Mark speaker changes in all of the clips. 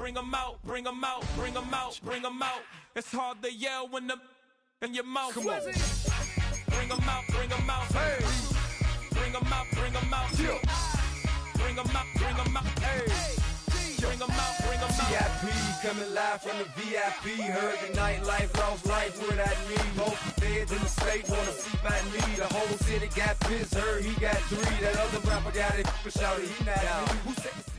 Speaker 1: bring 'em out, bring 'em out, bring 'em out, bring 'em out. It's hard to yell when the in your mouth. Come on. Bring 'em out, bring 'em out. Hey. Bring 'em out, bring 'em out. Yeah. Bring 'em out, bring 'em out. Hey. Bring 'em out, bring 'em out.
Speaker 2: VIP coming live from the VIP. Heard the nightlife, lost life without me. Most feds in the state wanna see about me. The whole city got pissed, heard he got 3. That other rapper got it, but shouted he not out. Who said the city?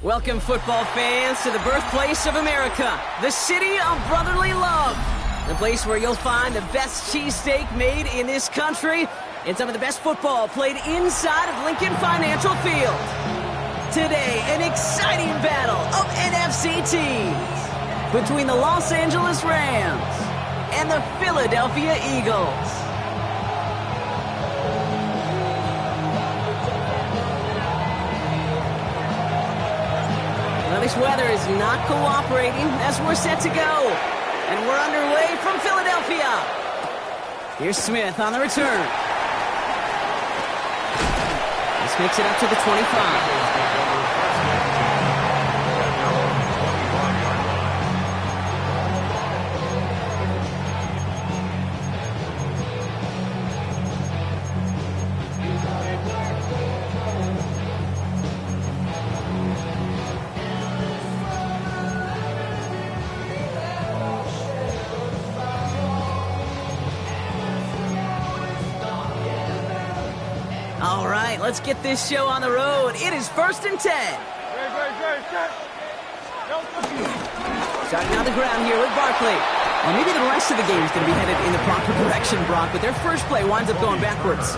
Speaker 3: Welcome, football fans, to the birthplace of America, the city of brotherly love. The place where you'll find the best cheesesteak made in this country and some of the best football played inside of Lincoln Financial Field. Today, an exciting battle of NFC teams between the Los Angeles Rams and the Philadelphia Eagles. Well, this weather is not cooperating as we're set to go. And we're underway from Philadelphia. Here's Smith on the return. This makes it up to the 25. let's get this show on the road. It is 1st and 10. Starting on the ground here with Barkley. Well, maybe the rest of the game is going to be headed in the proper direction, Brock, but their first play winds up going backwards.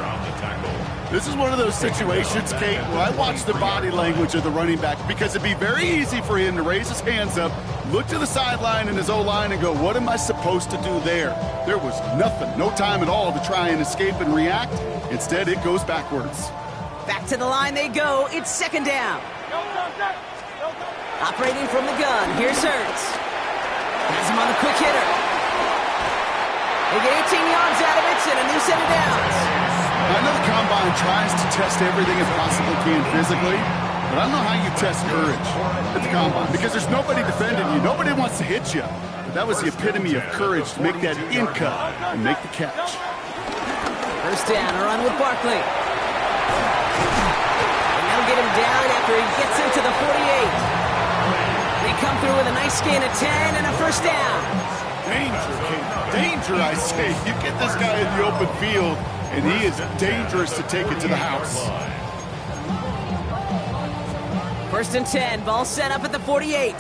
Speaker 4: This is one of those situations, Kate, where I watch the body language of the running back because it'd be very easy for him to raise his hands up, look to the sideline in his O-line and go, what am I supposed to do there? There was nothing, no time at all to try and escape and react. Instead, it goes backwards.
Speaker 3: Back to the line they go. It's 2nd down. Operating from the gun. Here's Hurts. Has him on the quick hitter. They get 18 yards out of it and a new set of downs.
Speaker 4: I know the Combine tries to test everything it possibly can physically, but I don't know how you test courage at the Combine because there's nobody defending you. Nobody wants to hit you. But that was the epitome of courage to make that in cut and make the catch.
Speaker 3: 1st down, a run with Barkley. And they'll get him down after he gets into the 48. They come through with a nice gain of 10 and a 1st down.
Speaker 4: Danger, Kate. Danger, I say. You get this guy in the open field, and he is dangerous to take it to the house.
Speaker 3: 1st and 10, ball set up at the 48.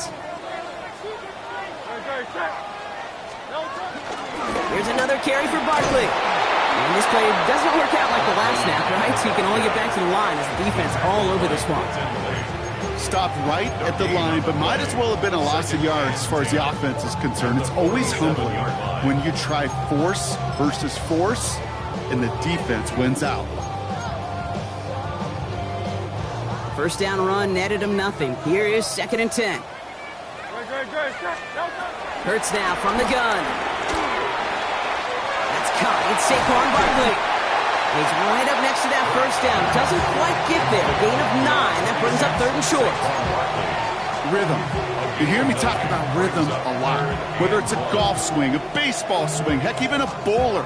Speaker 3: Here's another carry for Barkley. And this play doesn't work out like the last snap, right? So you can only get back to the line as the defense all over the swamp.
Speaker 4: Stopped right at the line, but might as well have been a loss of yards as far as the offense is concerned. It's always humbling when you try force versus force, and the defense wins out.
Speaker 3: 1st down run netted him nothing. Here is 2nd and 10. Hurts now from the gun. That's caught. It's Saquon Barkley. He's right up next to that 1st down. Doesn't quite get there. Gain of 9. That brings up 3rd and short.
Speaker 4: Rhythm. You hear me talk about rhythm a lot. Whether it's a golf swing, a baseball swing, heck, even a bowler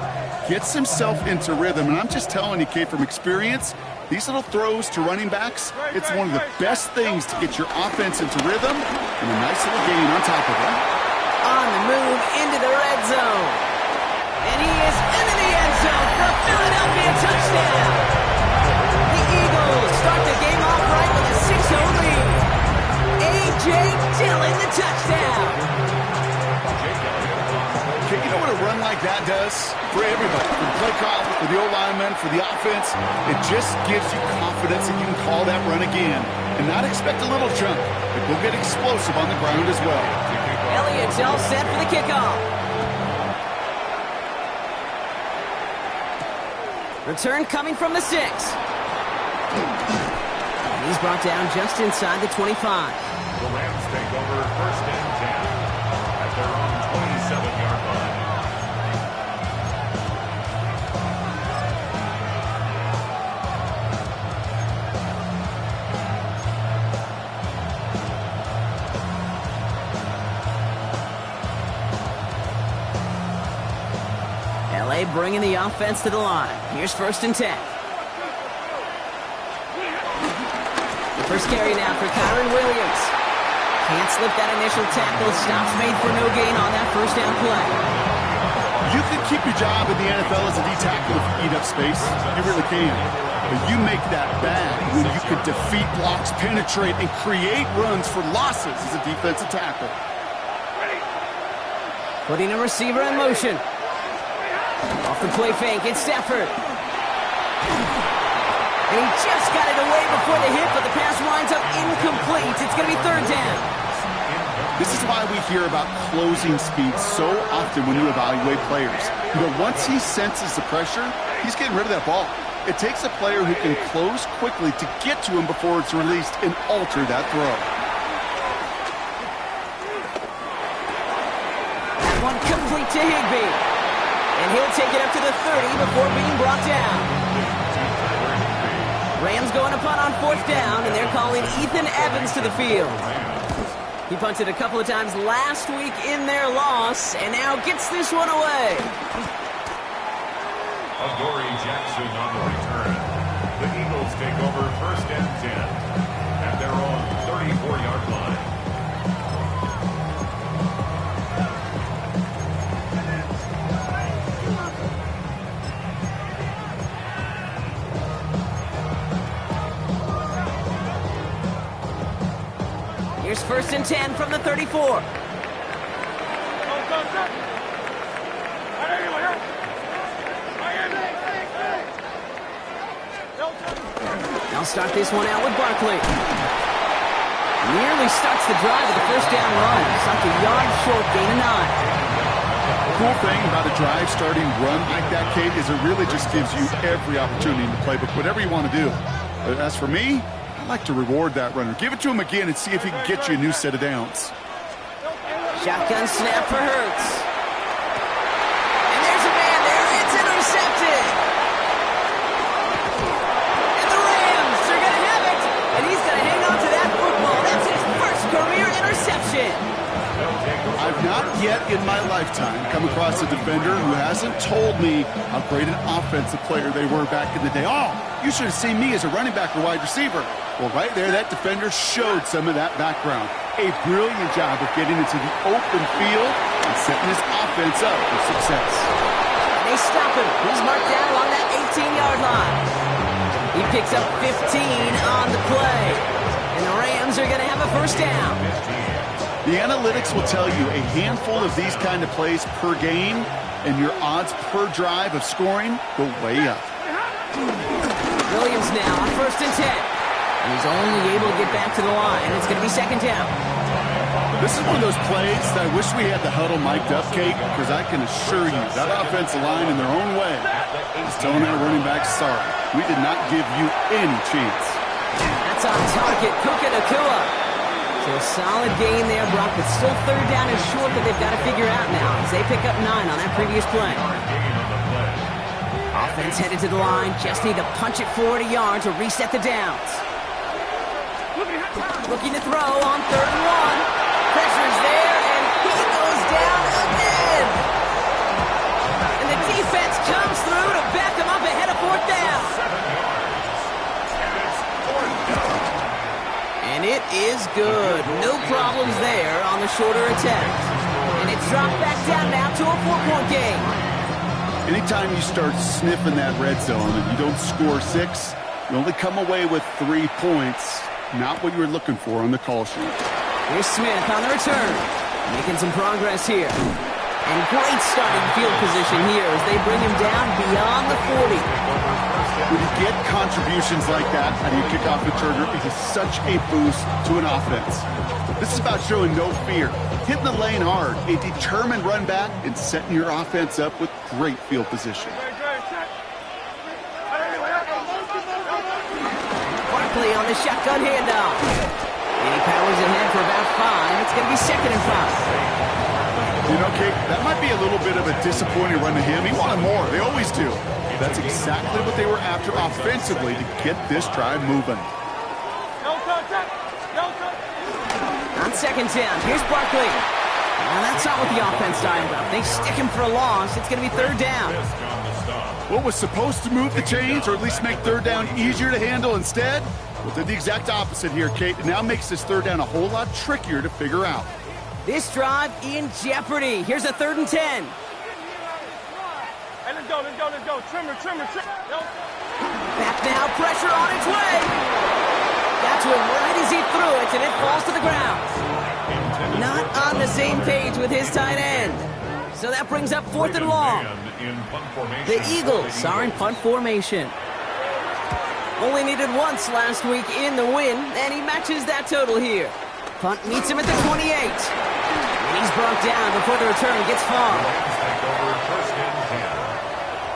Speaker 4: gets himself into rhythm. And I'm just telling you, Kate, from experience, these little throws to running backs, it's one of the best things to get your offense into rhythm and a nice little gain on top of it.
Speaker 3: On the move into the red zone. And he is into the end zone for a Philadelphia touchdown. The Eagles start the game off right with a 6-0 lead. A.J. Dillon, the touchdown.
Speaker 4: Okay, you know what a run like that does for everybody? For the play caller, for the O-lineman, for the offense. It just gives you confidence that you can call that run again and not expect a little jump, but go get explosive on the ground as well.
Speaker 3: Elliott's all set for the kickoff. Return coming from the 6. And he's brought down just inside the 25.
Speaker 5: The Rams take over 1st and 10 at their own 27-yard line.
Speaker 3: LA bringing the offense to the line. Here's 1st and 10. The first carry now for Kyren Williams. Can't slip that initial tackle. Stops made for no gain on that 1st down play.
Speaker 4: You can keep your job in the NFL as a D-tackle if you eat up space. You really can. But you make that bad when you can defeat blocks, penetrate, and create runs for losses as a defensive tackle.
Speaker 3: Putting a receiver in motion. Off the play fake, it's Stafford. And he just got it away before the hit, but the pass winds up incomplete. It's going to be 3rd down.
Speaker 4: This is why we hear about closing speed so often when you evaluate players. You know, once he senses the pressure, he's getting rid of that ball. It takes a player who can close quickly to get to him before it's released and alter that throw.
Speaker 3: That one complete to Higbee. And he'll take it up to the 30 before being brought down. Rams going to punt on 4th down, and they're calling Ethan Evans to the field. He punted a couple of times last week in their loss, and now gets this one away.
Speaker 5: Adoree Jackson on the return. The Eagles take over 1st and 10 at their own 34-yard line.
Speaker 3: Here's 1st and 10 from the 34. They'll start this one out with Barkley. Nearly starts the drive with the first down run. Sucked a yard short, gain of 9.
Speaker 4: The cool thing about a drive starting run like that, Kate, is it really just gives you every opportunity in the playbook, whatever you want to do. But as for me, I like to reward that runner. Give it to him again and see if he can get you a new set of downs.
Speaker 3: Shotgun snap for Hurts. And there's a man there. It's intercepted. And the Rams are going to have it. And he's going to hang on to that football. That's his first career interception.
Speaker 4: I've not yet in my lifetime come across a defender who hasn't told me how great an offensive player they were back in the day. Oh, you should have seen me as a running back or wide receiver. Well, right there, that defender showed some of that background. A brilliant job of getting into the open field and setting his offense up for success.
Speaker 3: And they stop him. He's marked down along that 18-yard line. He picks up 15 on the play. And the Rams are going to have a first down.
Speaker 4: The analytics will tell you a handful of these kind of plays per game, and your odds per drive of scoring go way up.
Speaker 3: Williams now on 1st and 10. And he's only able to get back to the line. It's going to be 2nd down.
Speaker 4: This is one of those plays that I wish we had the huddle mic'd up, Kate, because I can assure you that offensive line in their own way is telling that running back, sorry, we did not give you any chance.
Speaker 3: That's on target. Puka Nacua. So a solid gain there, Brock, but still 3rd down and short that they've got to figure out now as they pick up 9 on that previous play. Offense headed to the line. Just need to punch it forward a yard to reset the downs. Looking to throw on 3rd and 1. Pressure's there, and he goes down again. And the defense comes through to back him up ahead of 4th down. And it is good. No problems there on the shorter attempt. And it's dropped back down now to a 4-point game.
Speaker 4: Anytime you start sniffing that red zone and you don't score 6, you only come away with 3 points. Not what you were looking for on the call sheet.
Speaker 3: Here's Smith on the return. Making some progress here. And great starting field position here as they bring him down beyond the 40.
Speaker 4: When you get contributions like that out of your kickoff returner, it is such a boost to an offense. This is about showing no fear, hitting the lane hard, a determined run back, and setting your offense up with great field position.
Speaker 3: Barkley on the shotgun handoff. And he powers ahead for about 5. It's going to be 2nd and 5.
Speaker 4: You know, Kate, that might be a little bit of a disappointing run to him. He wanted more. They always do. That's exactly what they were after offensively to get this drive moving.
Speaker 3: On 2nd down, here's Barkley. And that's not what the offense dialed up. They stick him for a loss. It's going to be 3rd down.
Speaker 4: What was supposed to move the chains, or at least make 3rd down easier to handle instead? Well, did the exact opposite here, Kate. It now makes this 3rd down a whole lot trickier to figure out.
Speaker 3: This drive in jeopardy. Here's a 3rd and 10.
Speaker 6: Hey, let's go. Trimmer.
Speaker 3: Back now, pressure on its way. That's one right as he threw it, and it falls to the ground. Not on the same page with his tight end. So that brings up 4th and long. The Eagles are in punt formation. Only needed once last week in the win, and he matches that total here. Punt meets him at the 28. And he's brought down before the return gets far.
Speaker 5: Take over 1st and 10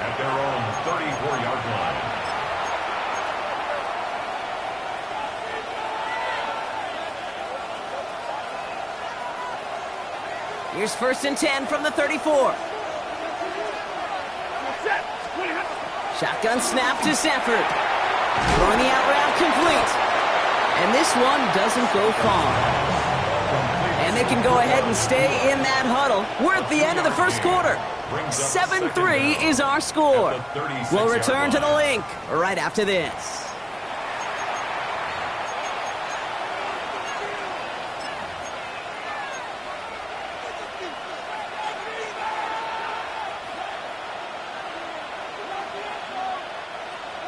Speaker 5: at their own 34-yard line.
Speaker 3: Here's 1st and 10 from the 34. Shotgun snap to Sanford. Throwing the out route complete. And this one doesn't go far. And they can go ahead and stay in that huddle. We're at the end of the first quarter. 7-3 is our score. We'll return to the link right after this.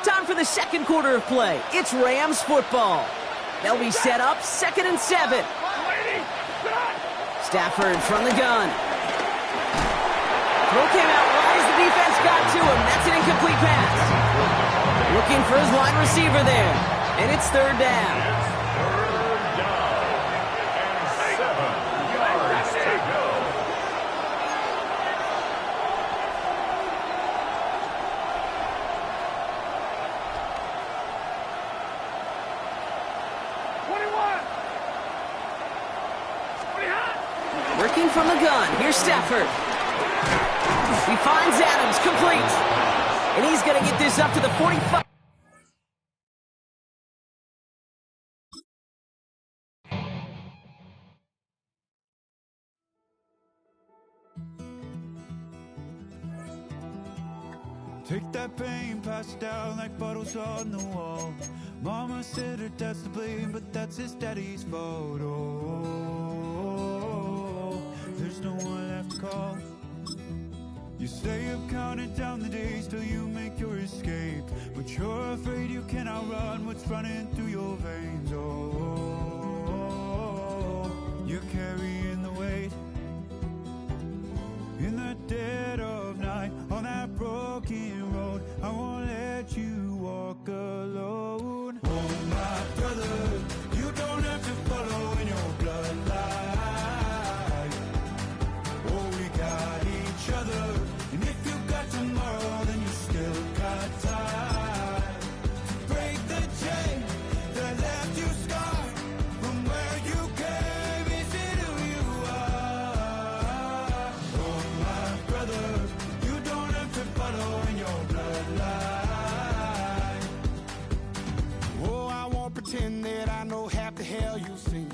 Speaker 3: Time for the second quarter of play. It's Rams football. They'll be set up 2nd and 7. Stafford from the gun. Throw came out wide as the defense got to him. That's an incomplete pass. Looking for his wide receiver there. And it's third down. Working from the gun. Here's Stafford. He finds Adams, complete. And he's going to get this up to the 45.
Speaker 6: Take that pain, pass it down like bottles on the wall. Mama said her dad's to blame, but that's his daddy's fault. Oh, there's no one left to call. You stay up counting down the days till you make your escape, but you're afraid you can outrun what's running through your veins. Oh, you're carrying the weight in the dead of night on that broken road. I won't let you walk alone. Oh, my brother, you don't have to follow in your bloodline. Oh, we got each other. And if you got tomorrow, then you still got time to break the chain that left you scarred from where you came into who you are. Oh, my brother, you don't have to follow in your bloodline. Oh, I won't pretend that I know half the hell you've seen,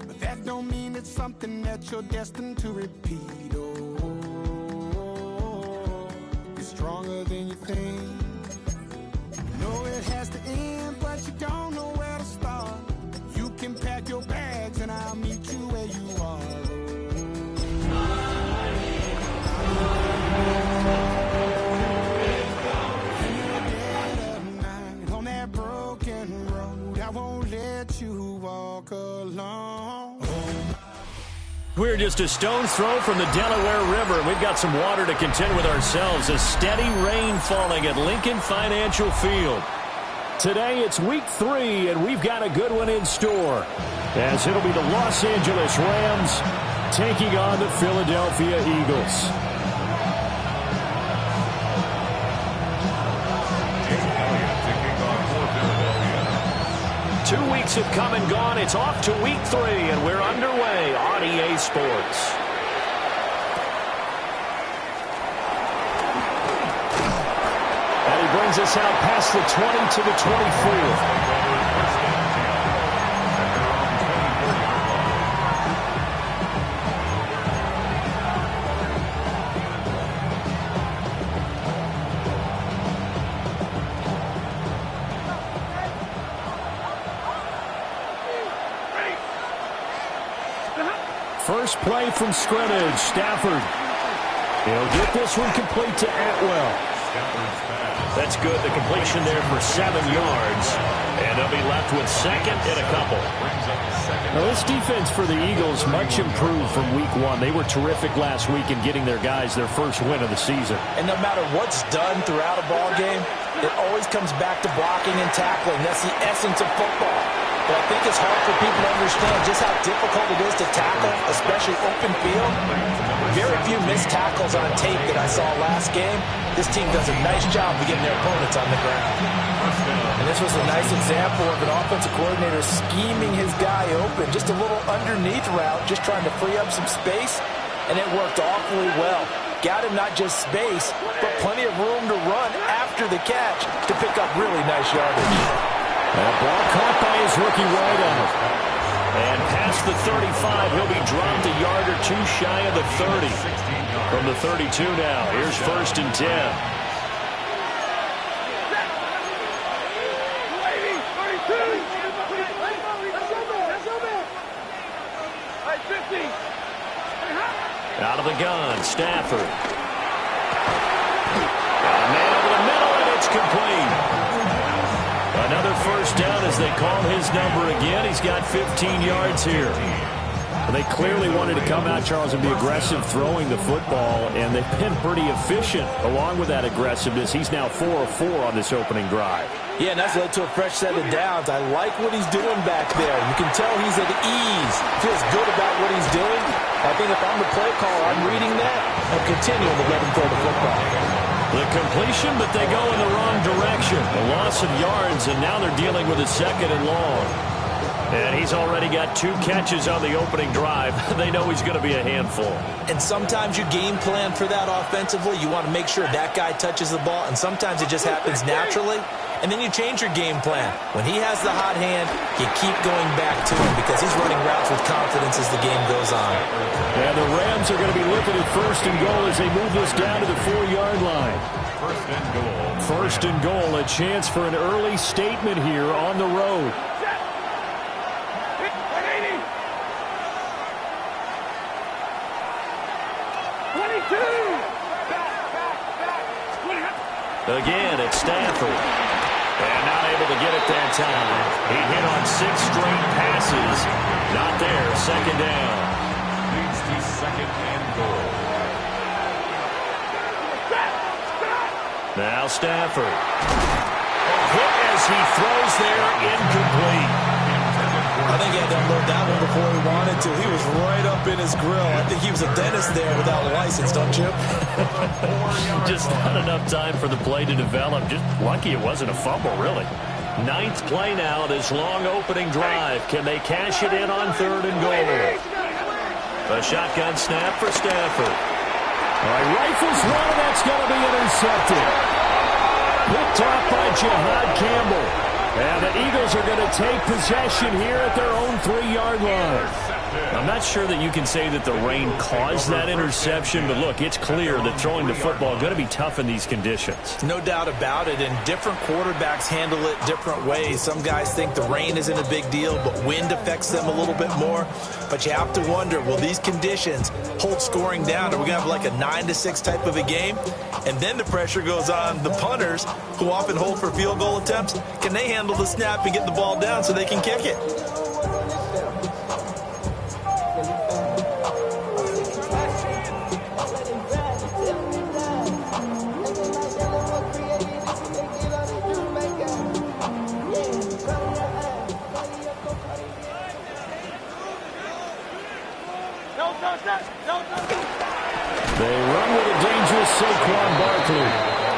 Speaker 6: but that don't mean it's something that you're destined to repeat. Stronger than you think. Know it has to end, but you don't know where to start. You can pack your bags and I'll meet you where you are. In the dead of night, on that broken road, I won't let you walk alone.
Speaker 7: We're just a stone's throw from the Delaware River, and we've got some water to contend with ourselves. A steady rain falling at Lincoln Financial Field. Today it's week 3, and we've got a good one in store, as it'll be the Los Angeles Rams taking on the Philadelphia Eagles. 2 weeks have come and gone. It's off to week 3, and we're underway on EA Sports. And he brings us out past the 20 to the 24. First play from scrimmage, Stafford. He'll get this one complete to Atwell. That's good, the completion there for 7 yards. And they'll be left with second and a couple. Now this defense for the Eagles, much improved from week 1. They were terrific last week in getting their guys their first win of the season.
Speaker 8: And no matter what's done throughout a ball game, it always comes back to blocking and tackling. That's the essence of football. But I think it's hard for people to understand just how difficult it is to tackle, especially open field. Very few missed tackles on tape that I saw last game. This team does a nice job of getting their opponents on the ground. And this was a nice example of an offensive coordinator scheming his guy open. Just a little underneath route, just trying to free up some space, and it worked awfully well. Got him not just space, but plenty of room to run after the catch to pick up really nice yardage.
Speaker 7: That ball caught by his rookie wideout. And past the 35, he'll be dropped a yard or two shy of the 30. From the 32 now, here's 1st and 10. Out of the gun, Stafford. Got a man over the middle, and it's complete. Another first down as they call his number again. He's got 15 yards here. They clearly wanted to come out, Charles, and be aggressive throwing the football, and they've been pretty efficient along with that aggressiveness. He's now 4 of 4 on this opening drive.
Speaker 8: Yeah, and that's led to a fresh set of downs. I like what he's doing back there. You can tell he's at ease. Feels good about what he's doing. I think if I'm the play caller, I'm reading that and continuing to let him throw the football.
Speaker 7: The completion, but they go in the wrong direction. A loss of yards, and now they're dealing with a 2nd and long. And he's already got 2 catches on the opening drive. They know he's going to be a handful.
Speaker 8: And sometimes you game plan for that offensively. You want to make sure that guy touches the ball, and sometimes it just happens naturally. And then you change your game plan. When he has the hot hand, you keep going back to him because he's running routes with confidence as the game goes on.
Speaker 7: And the Rams are going to be looking at 1st and goal as they move this down to the 4-yard line.
Speaker 5: 1st and goal.
Speaker 7: 1st and goal, a chance for an early statement here on the road. Again, it's Stafford. And not able to get it that time. He hit on 6 straight passes. Not there. 2nd down.
Speaker 5: Leads to 2nd and goal.
Speaker 7: Now Stafford. Hit as he throws there, incomplete.
Speaker 8: I think he had to unload that one before he wanted to. He was right up in his grill. I think he was a dentist there without a license, don't you?
Speaker 7: Just not enough time for the play to develop. Just lucky it wasn't a fumble, really. 9th play now, this long opening drive. Can they cash it in on 3rd and goal? A shotgun snap for Stafford. All right, rifles one, that's going to be intercepted. Picked off by Jihad Campbell. And the Eagles are going to take possession here at their own 3-yard line. I'm not sure that you can say that the rain caused that interception, but look, it's clear that throwing the football is going to be tough in these conditions.
Speaker 8: No doubt about it, and different quarterbacks handle it different ways. Some guys think the rain isn't a big deal, but wind affects them a little bit more. But you have to wonder, will these conditions hold scoring down? Are we going to have like a 9-6 type of a game? And then the pressure goes on the punters, who often hold for field goal attempts. Can they handle the snap and get the ball down so they can kick it?
Speaker 7: They run with a dangerous Saquon Barkley.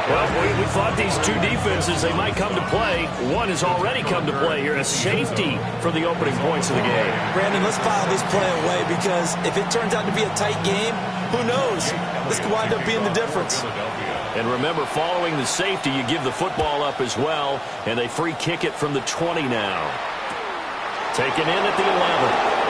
Speaker 7: Well, we thought these two defenses, they might come to play. One has already come to play here, a safety for the opening points of the game.
Speaker 8: Brandon, let's file this play away because if it turns out to be a tight game, who knows? This could wind up being the difference.
Speaker 7: And remember, following the safety, you give the football up as well, and they free kick it from the 20 now. Taken in at the 11.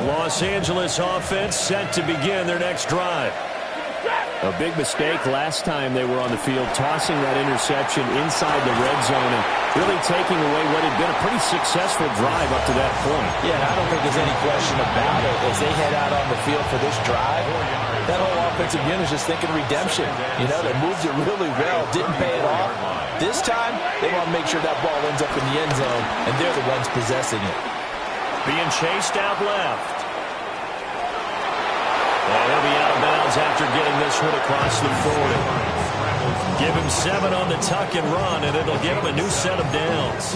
Speaker 7: Los Angeles offense set to begin their next drive. A big mistake last time they were on the field, tossing that interception inside the red zone and really taking away what had been a pretty successful drive up to that point.
Speaker 8: Yeah, I don't think there's any question about it. As they head out on the field for this drive, that whole offensive unit is just thinking redemption. You know, they moved it really well, didn't pay it off. This time, they want to make sure that ball ends up in the end zone, and they're the ones possessing it.
Speaker 7: Being chased out left. And he'll be out of bounds after getting this one across the 40. Give him 7 on the tuck and run, and it'll give him a new set of downs.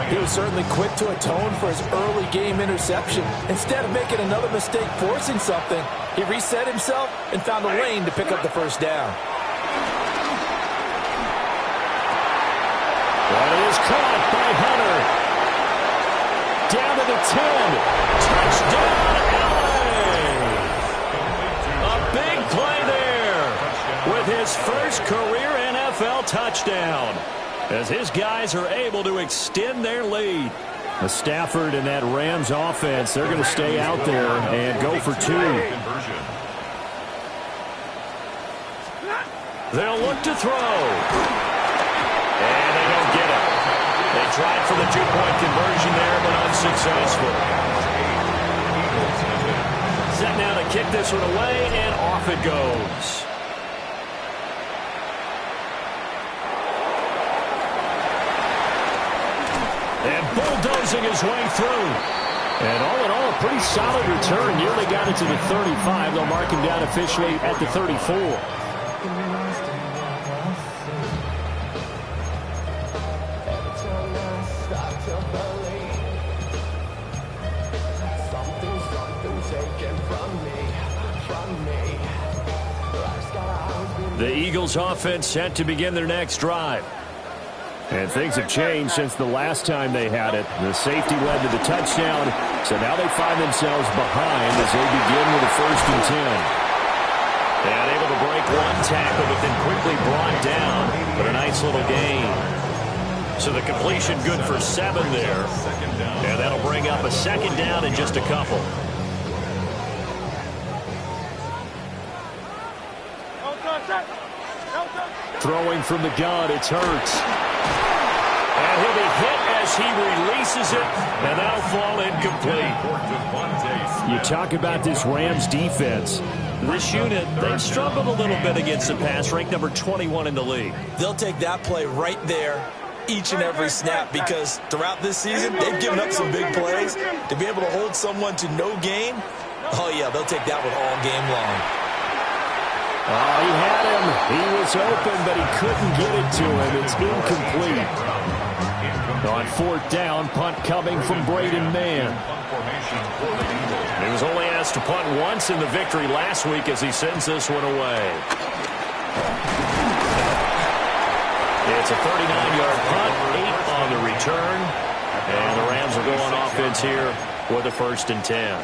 Speaker 8: He was certainly quick to atone for his early game interception. Instead of making another mistake forcing something, he reset himself and found a lane to pick up the first down.
Speaker 7: That is caught by Hunter. Down to the 10. Touchdown, LA! A big play there with his first career NFL touchdown as his guys are able to extend their lead. The Stafford and that Rams offense, they're going to stay out there and go for 2. They'll look to throw. And they don't get it. They tried for the 2-point conversion there, but unsuccessful. Set now to kick this one away, and off it goes. And bulldozing his way through. And all in all, a pretty solid return. Nearly got it to the 35. They'll mark him down officially at the 34. The Eagles offense set to begin their next drive. And things have changed since the last time they had it. The safety led to the touchdown, so now they find themselves behind as they begin with a 1st and 10. And able to break one tackle, but then quickly brought down for a nice little gain. So the completion good for 7 there. And that'll bring up a 2nd down in just a couple. Throwing from the gun, it's Hurts. And he'll be hit as he releases it, and that'll fall incomplete. You talk about this Rams defense. This unit, they've struggled a little bit against the pass, ranked number 21 in the league.
Speaker 8: They'll take that play right there each and every snap because throughout this season, they've given up some big plays. To be able to hold someone to no gain, oh yeah, they'll take that one all game long.
Speaker 7: Oh, he had him. He was open, but he couldn't get it to him. It's incomplete. On 4th down, punt coming from Braden Mann. He was only asked to punt once in the victory last week as he sends this one away. It's a 39-yard punt, 8 on the return. And the Rams will go on offense here with a 1st and 10.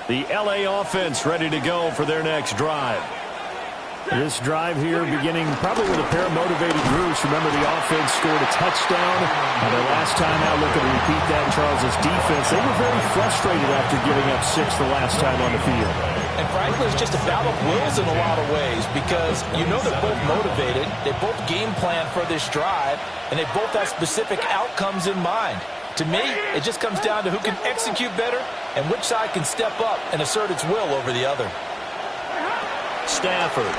Speaker 7: The L.A. offense ready to go for their next drive. This drive here beginning probably with a pair of motivated groups. Remember, the offense scored a touchdown. And their last time out, looking to repeat that in Charles' defense. They were very frustrated after giving up 6 the last time on the field.
Speaker 8: And frankly, it's just a battle of wills in a lot of ways because you know they're both motivated. They both game plan for this drive, and they both have specific outcomes in mind. To me, it just comes down to who can execute better and which side can step up and assert its will over the other.
Speaker 7: Stafford.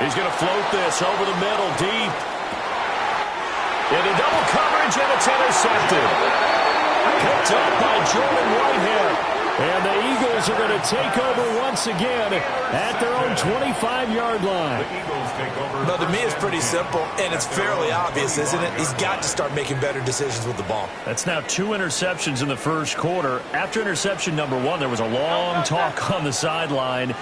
Speaker 7: He's going to float this over the middle, deep. Into double coverage, and it's intercepted. Picked up by Jordan Whitehead. And the Eagles are going to take over once again at their own 25-yard line.
Speaker 8: No, to me, it's pretty simple, and it's fairly obvious, isn't it? He's got to start making better decisions with the ball.
Speaker 7: That's now 2 interceptions in the first quarter. After interception number 1, there was a long talk on the sideline,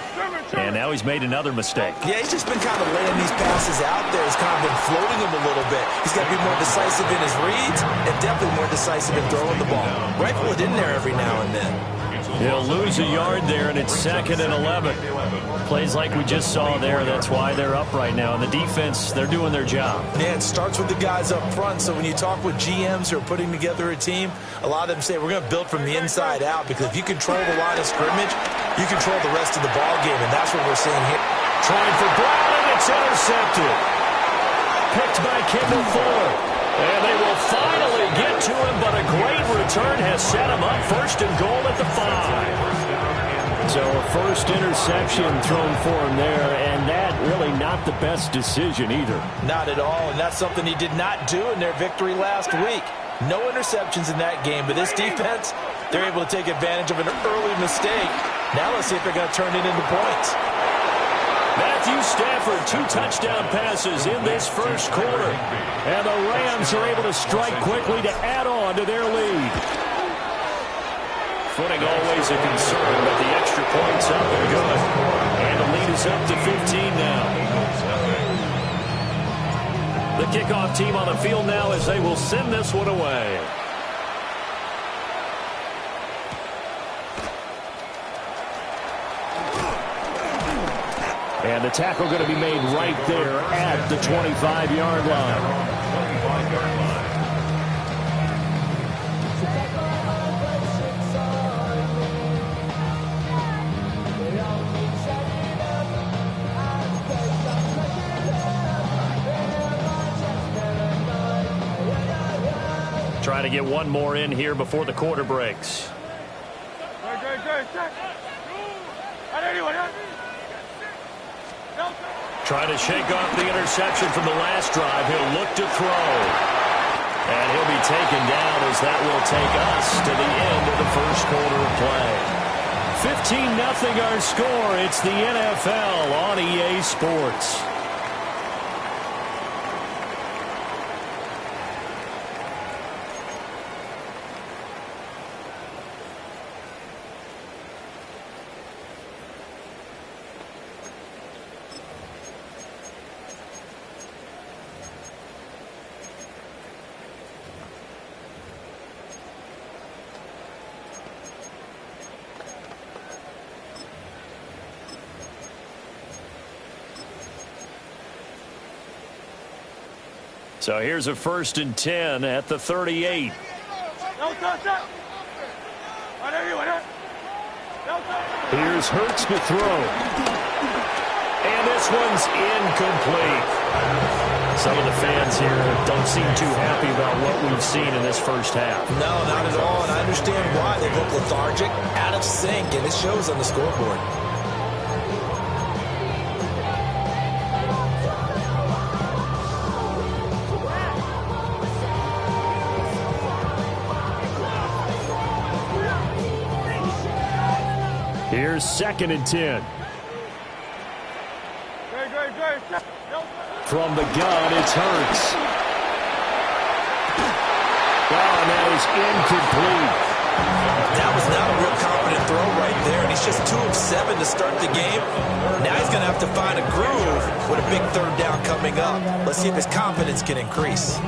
Speaker 7: and now he's made another mistake.
Speaker 8: Yeah, he's just been kind of laying these passes out there. He's kind of been floating them a little bit. He's got to be more decisive in his reads and definitely more decisive in throwing the ball. Rifle it in there every now and then.
Speaker 7: He'll lose a yard there, and it's 2nd and 11. Plays like we just saw there. That's why they're up right now. And the defense, they're doing their job.
Speaker 8: Yeah, it starts with the guys up front. So when you talk with GMs who are putting together a team, a lot of them say we're going to build from the inside out because if you control the line of scrimmage, you control the rest of the ball game, and that's what we're seeing here.
Speaker 7: Trying for Brown, and it's intercepted. Picked by Kendall Fuller. And they will finally get to him, but a great return has set him up 1st and goal at the 5. So a first interception thrown for him there, and that really not the best decision either.
Speaker 8: Not at all, and that's something he did not do in their victory last week. No interceptions in that game, but this defense, they're able to take advantage of an early mistake. Now let's see if they're going to turn it into points.
Speaker 7: Matthew Stafford, 2 touchdown passes in this first quarter. And the Rams are able to strike quickly to add on to their lead. Footing always a concern, but the extra point's up and good. And the lead is up to 15 now. The kickoff team on the field now as they will send this one away. And the tackle going to be made right there at the 25-yard line. Trying to get one more in here before the quarter breaks. Trying to shake off the interception from the last drive. He'll look to throw. And he'll be taken down as that will take us to the end of the first quarter of play. 15-0 our score. It's the NFL on EA Sports. So here's a 1st and 10 at the 38. Here's Hurts to throw. And this one's incomplete. Some of the fans here don't seem too happy about what we've seen in this first half.
Speaker 8: No, not at all, and I understand why. They look lethargic, out of sync, and it shows on the scoreboard.
Speaker 7: Here's 2nd and 10. From the gun, it's Hurts. Oh, and that is incomplete.
Speaker 8: That was not a real confident throw right there, and he's just 2 of 7 to start the game. Now he's going to have to find a groove with a big 3rd down coming up. Let's see if his confidence can increase.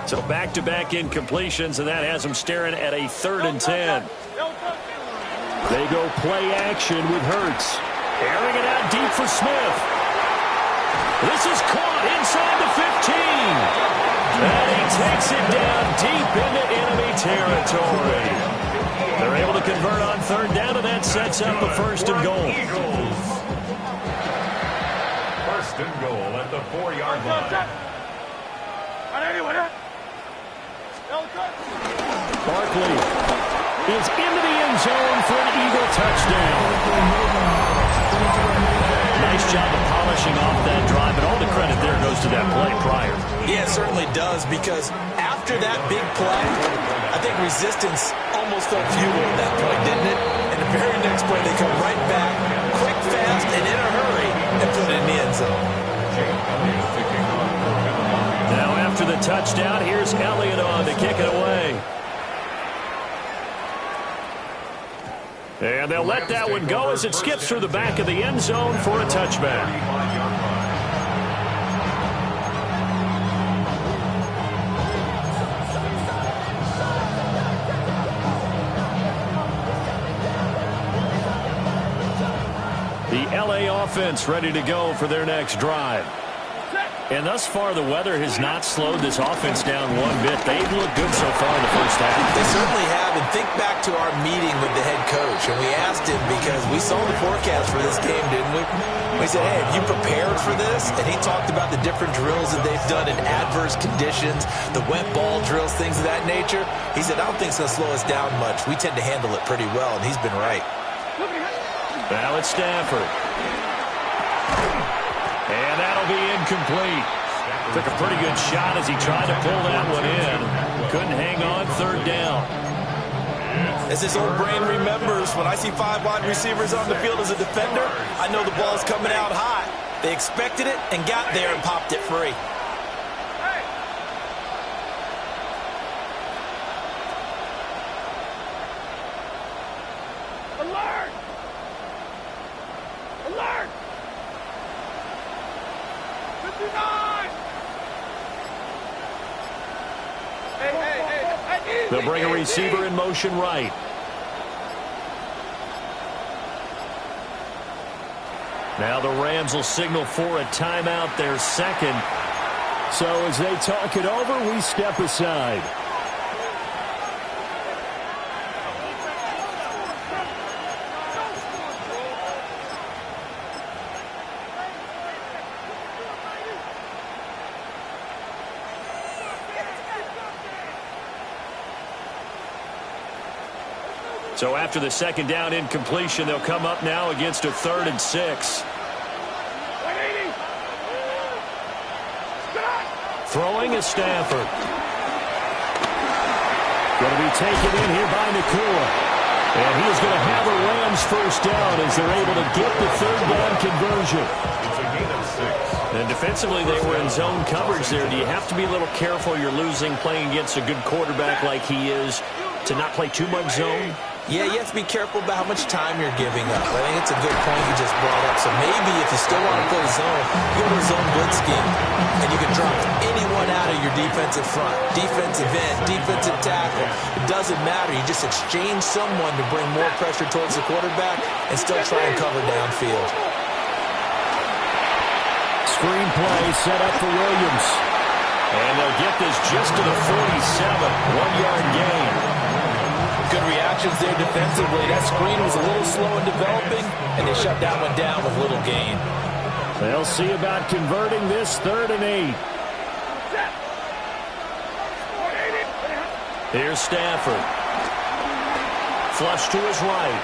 Speaker 7: So back-to-back incompletions, and that has him staring at a 3rd and 10. They go play action with Hurts. Airing it out deep for Smith. This is caught inside the 15. And he takes it down deep into enemy territory. They're able to convert on 3rd down, and that sets up a 1st and goal.
Speaker 5: 1st and goal at the 4-yard line.
Speaker 7: Barkley is into the end zone for an Eagle touchdown. Nice job of polishing off that drive, and all the credit there goes to that play prior.
Speaker 8: Yeah, it certainly does, because after that big play, I think resistance almost felt futile at that point, didn't it? And the very next play, they come right back, quick, fast, and in a hurry, and put it in the end zone.
Speaker 7: Now after the touchdown, here's Elliott on to kick it away. And they'll let that one go as it skips through the back of the end zone for a touchback. The LA offense ready to go for their next drive. And thus far, the weather has not slowed this offense down one bit. They've looked good so far in the first half.
Speaker 8: They certainly have. And think back to our meeting with the head coach. And we asked him, because we saw the forecast for this game, didn't we? We said, hey, have you prepared for this? And he talked about the different drills that they've done in adverse conditions, the wet ball drills, things of that nature. He said, I don't think it's going to slow us down much. We tend to handle it pretty well, and he's been right.
Speaker 7: Now it's Stafford. And that'll be incomplete. Took a pretty good shot as he tried to pull that one in. Couldn't hang on 3rd down.
Speaker 8: As his old brain remembers, when I see 5 wide receivers on the field as a defender, I know the ball's coming out high. They expected it and got there and popped it free.
Speaker 6: Alert! Alert! 59! Hey.
Speaker 7: They'll bring a receiver in motion right. Now the Rams will signal for a timeout, their 2nd. So as they talk it over, we step aside. So after the second down incompletion, they'll come up now against a 3rd and 6. Throwing is Stafford. Going to be taken in here by Nakua. And he is going to have a Rams first down as they're able to get the 3rd down conversion.
Speaker 5: It's a gain of 6.
Speaker 7: And defensively, they were in zone coverage there. Do you have to be a little careful you're losing playing against a good quarterback like he is to not play too much zone?
Speaker 8: Yeah, you have to be careful about how much time you're giving up. I think it's a good point you just brought up. So maybe if you still want to play zone, you go to a zone blitz scheme, and you can drop anyone out of your defensive front, defensive end, defensive tackle. It doesn't matter. You just exchange someone to bring more pressure towards the quarterback and still try and cover downfield.
Speaker 7: Screen play set up for Williams. And they'll get this just to the 47, 1-yard gain.
Speaker 8: Good reactions there defensively. That screen was a little slow in developing, and they shut that one down with little gain.
Speaker 7: They'll see about converting this 3rd and 8. Here's Stafford. Flush to his right.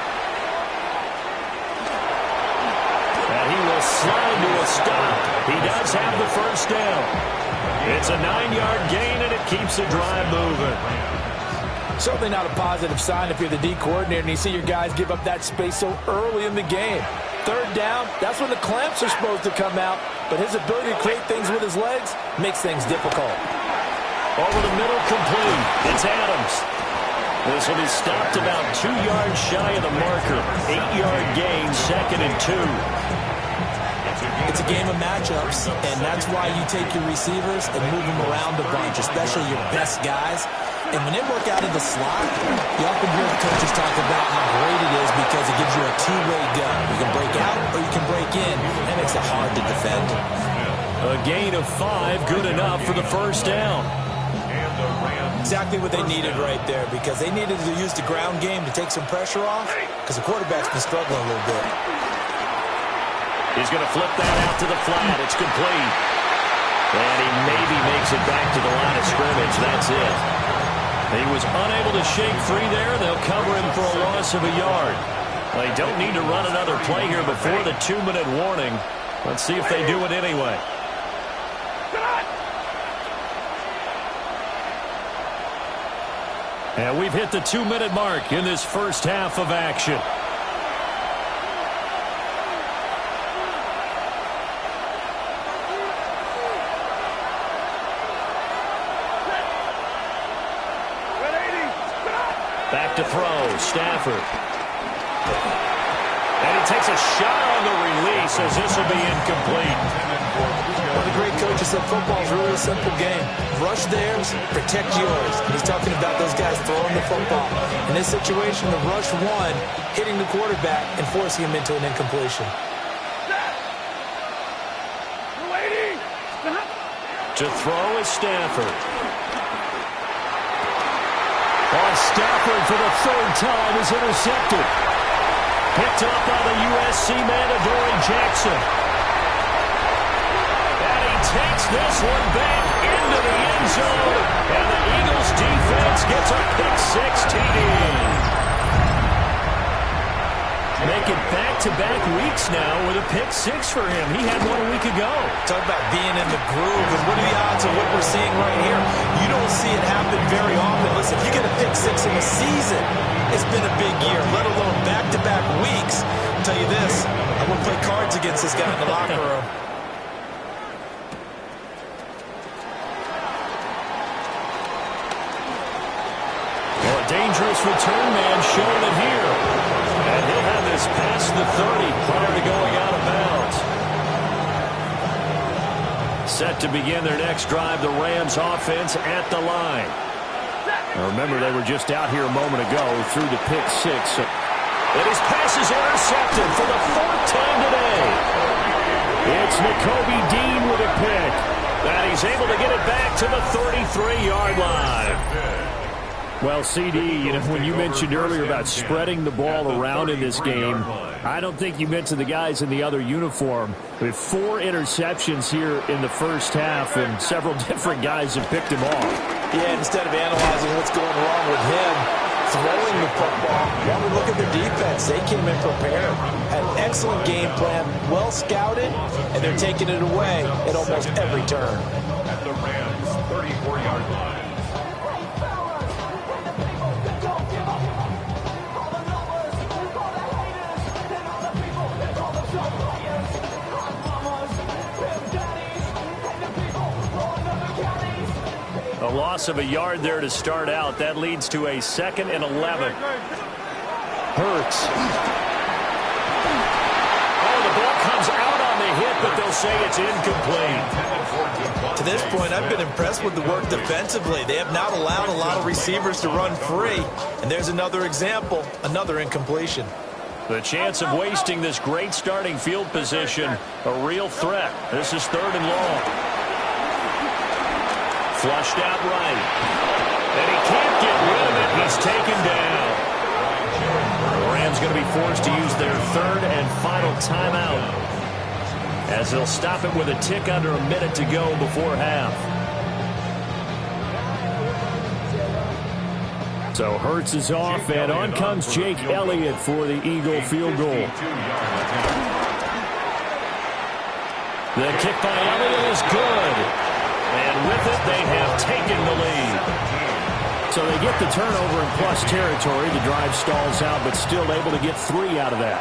Speaker 7: And he will slide to a stop. He does have the first down. It's a 9-yard gain, and it keeps the drive moving.
Speaker 8: Certainly not a positive sign if you're the D coordinator and you see your guys give up that space so early in the game. 3rd down, that's when the clamps are supposed to come out, but his ability to create things with his legs makes things difficult.
Speaker 7: Over the middle, complete. It's Adams. This will be stopped about 2 yards shy of the marker. 8-yard gain, 2nd and 2.
Speaker 8: It's a game of matchups, and that's why you take your receivers and move them around a bunch, especially your best guys. And when they work out of the slot, you often hear the coaches talk about how great it is because it gives you a two-way gun. You can break out or you can break in. That makes it hard to defend.
Speaker 7: A gain of 5, good enough for the first down.
Speaker 8: Exactly what they needed right there because they needed to use the ground game to take some pressure off because the quarterback's been struggling a little bit.
Speaker 7: He's going to flip that out to the flat. It's complete. And he maybe makes it back to the line of scrimmage. That's it. He was unable to shake free there. They'll cover him for a loss of a yard. They don't need to run another play here before the 2-minute warning. Let's see if they do it anyway. And we've hit the 2-minute mark in this first half of action. Back to throw, Stafford. And he takes a shot on the release as this will be incomplete.
Speaker 8: One of the great coaches said football is really a simple game. Rush theirs, protect yours. And he's talking about those guys throwing the football. In this situation, the rush one, hitting the quarterback and forcing him into an incompletion.
Speaker 7: To throw is Stafford. Stafford for the 3rd time is intercepted. Picked up by the USC man, Adoree Jackson. And he takes this one back into the end zone. And the Eagles defense gets a pick-6 TD. Making back-to-back weeks now with a pick-6 for him. He had one a week ago.
Speaker 8: Talk about being in the groove, and what are the odds of what we're seeing right here? You don't see it happen very often. Listen, if you get a pick-6 in a season, it's been a big year, let alone back-to-back weeks. I'll tell you this, I wouldn't play cards against this guy in the locker room.
Speaker 7: Well, a dangerous return man showing it here. And he'll have this past the 30 prior to going out of bounds. Set to begin their next drive, the Rams offense at the line. Now remember, they were just out here a moment ago through the pick-6. And his pass is intercepted for the 4th time today. It's Nakobe Dean with a pick. And he's able to get it back to the 33-yard line. Well, CD, you know, when you mentioned earlier about spreading the ball around in this game, I don't think you mentioned the guys in the other uniform. With 4 interceptions here in the first half, and several different guys have picked him off.
Speaker 8: Yeah, instead of analyzing what's going wrong with him, throwing the football. While we look at the defense, they came in prepared, had an excellent game plan, well scouted, and they're taking it away at almost every turn.
Speaker 5: At the Rams' 34-yard line.
Speaker 7: A loss of a yard there to start out. That leads to a 2nd and 11. Hurts. Oh, the ball comes out on the hit, but they'll say it's incomplete.
Speaker 8: To this point, I've been impressed with the work defensively. They have not allowed a lot of receivers to run free. And there's another example, another incompletion.
Speaker 7: The chance of wasting this great starting field position, a real threat. This is 3rd and long. Flushed out right. And he can't get rid of it. He's taken down. The Rams going to be forced to use their 3rd and final timeout, as they'll stop it with a tick under a minute to go before half. So Hurts is off, and on comes Jake Elliott for the Eagle field goal. The kick by Elliott is good. And with it, they have taken the lead. So they get the turnover in plus territory. The drive stalls out, but still able to get 3 out of that.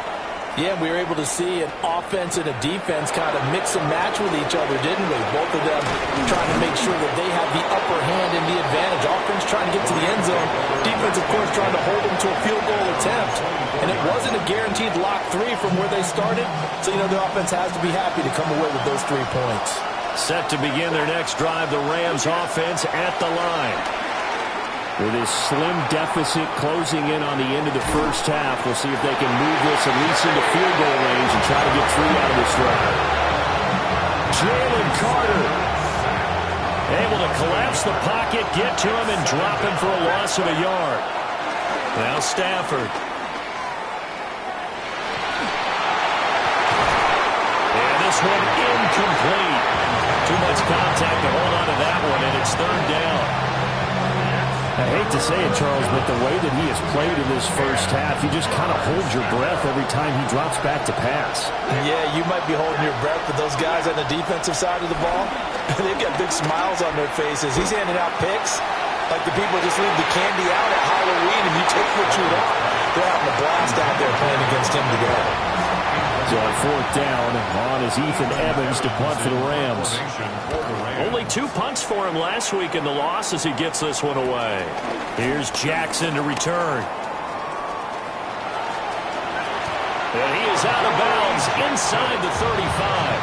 Speaker 8: Yeah, we were able to see an offense and a defense kind of mix and match with each other, didn't we? Both of them trying to make sure that they have the upper hand and the advantage. Offense trying to get to the end zone. Defense, of course, trying to hold them to a field goal attempt. And it wasn't a guaranteed lock 3 from where they started. So, the offense has to be happy to come away with those 3 points.
Speaker 7: Set to begin their next drive, the Rams offense at the line. With his slim deficit closing in on the end of the first half, we'll see if they can move this at least into field goal range and try to get 3 out of this drive. Jalen Carter able to collapse the pocket, get to him, and drop him for a loss of a yard. Now Stafford. And this one incomplete. Too much contact to hold on to that one, and it's 3rd down. I hate to say it, Charles, but the way that he has played in this first half, you just kind of hold your breath every time he drops back to pass.
Speaker 8: Yeah, you might be holding your breath, but those guys on the defensive side of the ball, they've got big smiles on their faces. He's handing out picks like the people just leave the candy out at Halloween and you take what you want. They're having a blast out there playing against him today.
Speaker 7: So on 4th down, on is Ethan Evans to punt for the Rams. Only 2 punts for him last week in the loss as he gets this one away. Here's Jackson to return. And he is out of bounds inside the 35.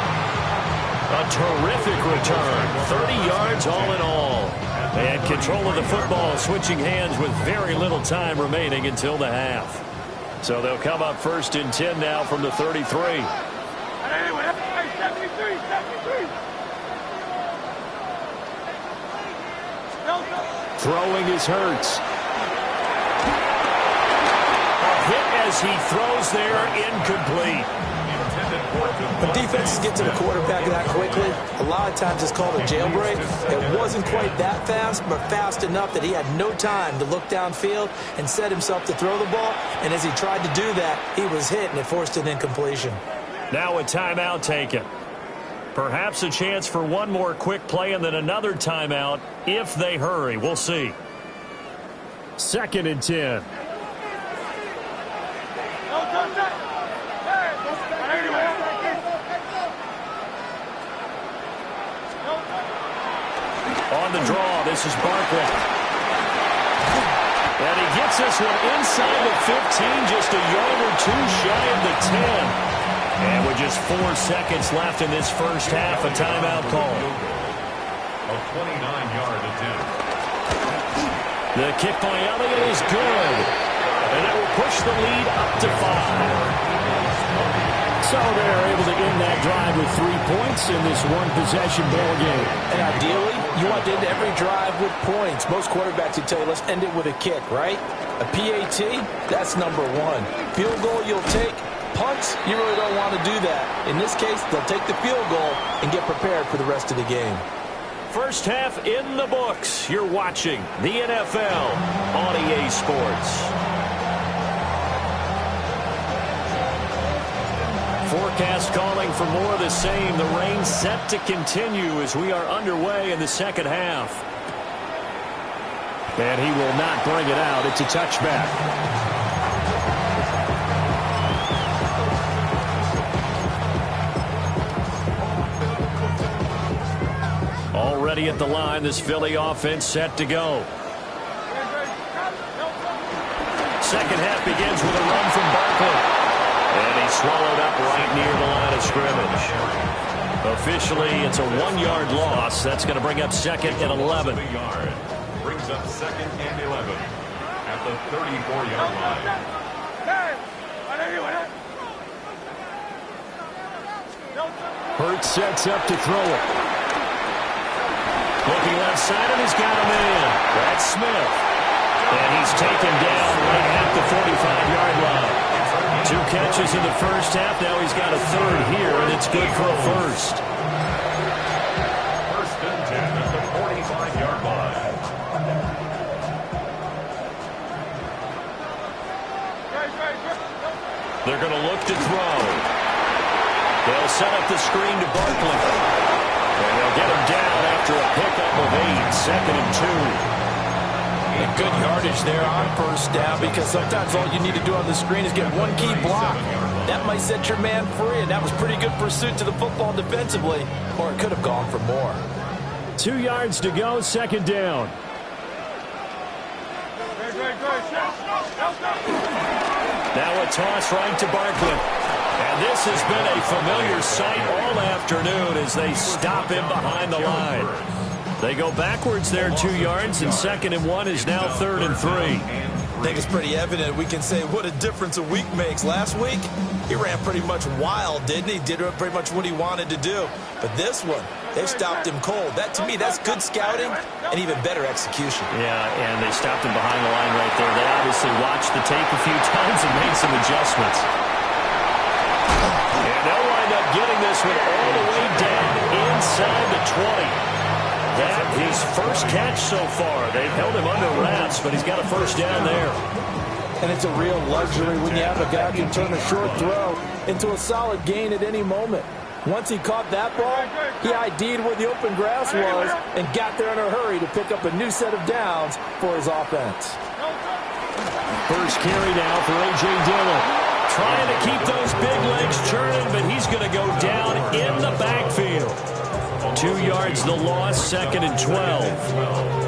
Speaker 7: A terrific return. 30 yards all in all. And control of the football, switching hands with very little time remaining until the half. So they'll come up 1st and 10 now from the 33. Throwing is Hurts. A hit as he throws there, incomplete.
Speaker 8: When defenses get to the quarterback that quickly, a lot of times it's called a jailbreak. It wasn't quite that fast, but fast enough that he had no time to look downfield and set himself to throw the ball. And as he tried to do that, he was hit, and it forced an incompletion.
Speaker 7: Now a timeout taken. Perhaps a chance for one more quick play and then another timeout if they hurry. We'll see. 2nd and 10. On the draw, this is Barkley. And he gets this one inside the 15, just a yard or 2 shy of the 10. And with just 4 seconds left in this first half, a timeout call.
Speaker 5: A 29-yard attempt.
Speaker 7: The kick by Elliott is good. And that will push the lead up to 5. So they're able to end that drive with 3 points in this one-possession ball game.
Speaker 8: And ideally, you want to end every drive with points. Most quarterbacks would tell you, let's end it with a kick, right? A PAT, that's number 1. Field goal you'll take. Punts, you really don't want to do that. In this case, they'll take the field goal and get prepared for the rest of the game.
Speaker 7: First half in the books. You're watching the NFL on EA Sports. Forecast calling for more of the same. The rain set to continue as we are underway in the second half. And he will not bring it out. It's a touchback. Already at the line, this Philly offense set to go. Second half begins with a run from Barkley. And he's swallowed up right near the line of scrimmage. Officially, it's a 1-yard loss. That's going to bring up second and 11.
Speaker 5: Brings up second and 11 at the 34-yard line.
Speaker 7: Hurts sets up to throw it. Looking left side, and he's got him in. That's Smith. And he's taken down right at the 45-yard line. 2 catches in the first half. Now he's got a third here, and it's good for a first.
Speaker 5: First and 10 at the 45-yard line.
Speaker 7: They're going to look to throw. They'll set up the screen to Barkley. And they'll get him down after a pickup of 8. Second and 2.
Speaker 8: And good yardage there on first down, because sometimes all you need to do on the screen is get one key block. That might set your man free, and that was pretty good pursuit to the football defensively, or it could have gone for more.
Speaker 7: 2 yards to go, second down. Now a toss right to Barkley. And this has been a familiar sight all afternoon as they stop him behind the line. They go backwards there 2 yards, and second and 1 is now third and 3.
Speaker 8: I think it's pretty evident. We can say what a difference a week makes. Last week, he ran pretty much wild, didn't he? Did pretty much what he wanted to do. But this one, they stopped him cold. That, to me, that's good scouting and even better execution.
Speaker 7: Yeah, and they stopped him behind the line right there. They obviously watched the tape a few times and made some adjustments. And they'll wind up getting this one all the way down inside the 20. That his first catch so far. They've held him under wraps, but he's got a first down there.
Speaker 8: And it's a real luxury when you have a guy who can turn a short throw into a solid gain at any moment. Once he caught that ball, he ID'd where the open grass was and got there in a hurry to pick up a new set of downs for his offense.
Speaker 7: First carry now for A.J. Dillon. Trying to keep those big legs churning, but he's going to go down in the backfield. 2 yards the loss, second and 12.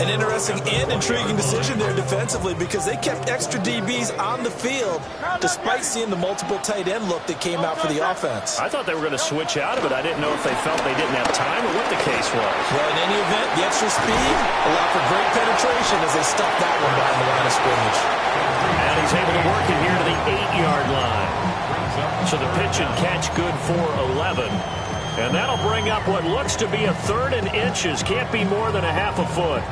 Speaker 8: An interesting and intriguing decision there defensively, because they kept extra DBs on the field despite seeing the multiple tight end look that came out for the offense.
Speaker 7: I thought they were going to switch out of it. I didn't know if they felt they didn't have time or what the case was.
Speaker 8: Well, in any event, the extra speed allowed for great penetration as they stuffed that one behind the line of scrimmage.
Speaker 7: And he's able to work it here to the 8-yard line. So the pitch and catch good for 11. And that'll bring up what looks to be a third and inches. Can't be more than a half a foot.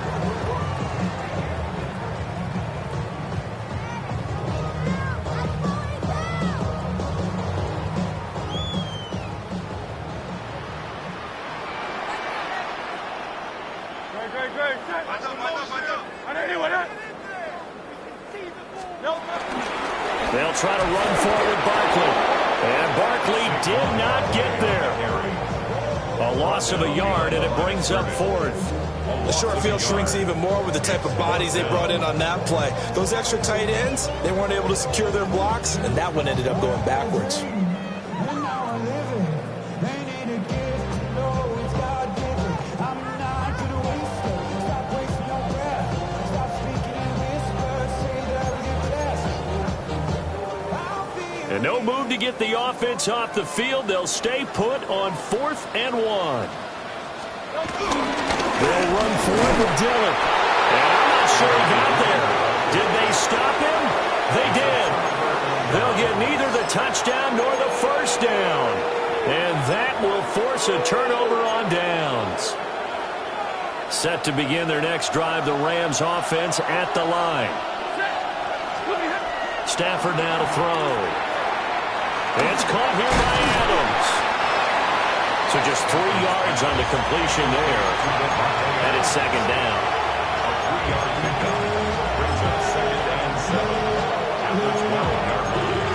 Speaker 7: They'll try to run forward Barkley. And Barkley did not get there. A loss of a yard, and it brings up fourth.
Speaker 8: The short field shrinks even more with the type of bodies they brought in on that play. Those extra tight ends, they weren't able to secure their blocks, and that one ended up going backwards.
Speaker 7: And no move to get the offense off the field. They'll stay put on 4th and 1. They'll run forward with Dillon. And I'm not sure he got there. Did they stop him? They did. They'll get neither the touchdown nor the first down. And that will force a turnover on downs. Set to begin their next drive, the Rams offense at the line. Stafford now to throw. It's caught here by Adams. So just 3 yards on the completion there. And it's second down.
Speaker 5: A 3-yard pickup brings up 2nd and 7 at the 12-yard line.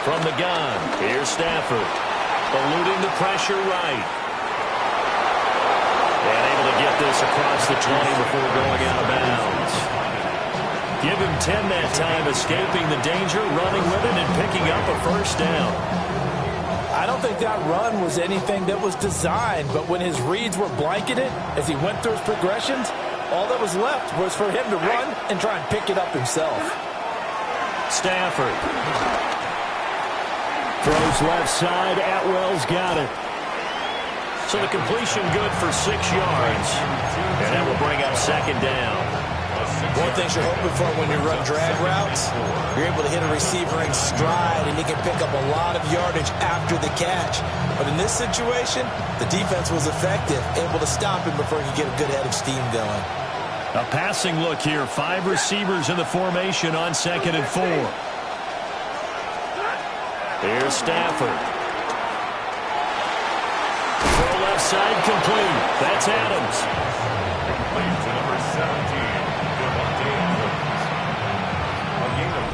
Speaker 7: From the gun, here's Stafford. Eluding the pressure right. And able to get this across the 20 before going out of bounds. Give him 10 that time, escaping the danger, running with it, and picking up a first down.
Speaker 8: I don't think that run was anything that was designed, but when his reads were blanketed as he went through his progressions, all that was left was for him to run and try and pick it up himself.
Speaker 7: Stafford. Throws left side. Atwell's got it. So the completion good for 6 yards. And that will bring up second down.
Speaker 8: One of the things you're hoping for when you run drag routes, you're able to hit a receiver in stride and he can pick up a lot of yardage after the catch. But in this situation, the defense was effective, able to stop him before he could get a good head of steam going.
Speaker 7: A passing look here. 5 receivers in the formation on 2nd and 4. Here's Stafford. Throw left side complete. That's Adams.
Speaker 5: Complete to number 17.